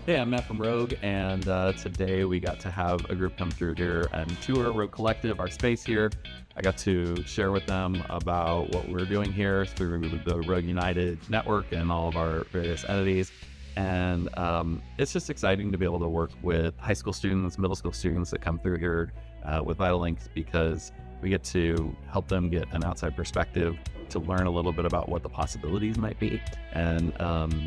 Hey, I'm Matt from Rogue, and today we got to have a group come through here and tour Rogue Collective, our space here. I got to share with them about what we're doing here through the Rogue United network and all of our various entities. And it's just exciting to be able to work with high school students, middle school students that come through here with VitalLinks, because we get to help them get an outside perspective to learn a little bit about what the possibilities might be, and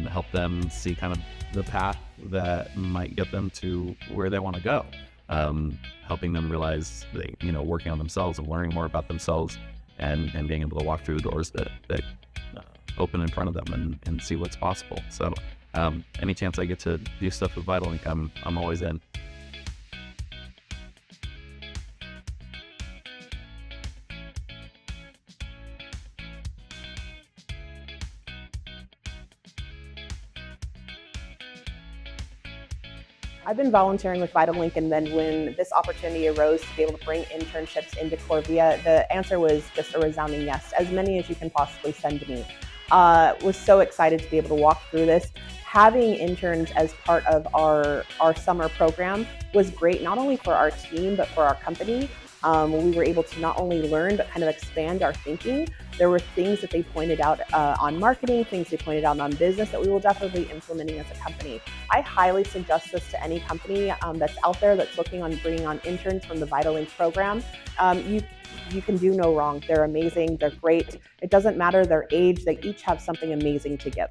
help them see kind of the path that might get them to where they want to go. Helping them realize that, working on themselves and learning more about themselves, and being able to walk through the doors that open in front of them and see what's possible. So any chance I get to do stuff with VitalLink, I'm always in. I've been volunteering with VitalLink, and then when this opportunity arose to be able to bring internships into Corvia, the answer was just a resounding yes, as many as you can possibly send me. Was so excited to be able to walk through this. Having interns as part of our summer program was great, not only for our team, but for our company. We were able to not only learn, but kind of expand our thinking. There were things that they pointed out on marketing, things they pointed out on business that we will definitely be implementing as a company. I highly suggest this to any company that's out there that's looking on bringing on interns from the VitalLink program. You can do no wrong. They're amazing. They're great. It doesn't matter their age. They each have something amazing to give.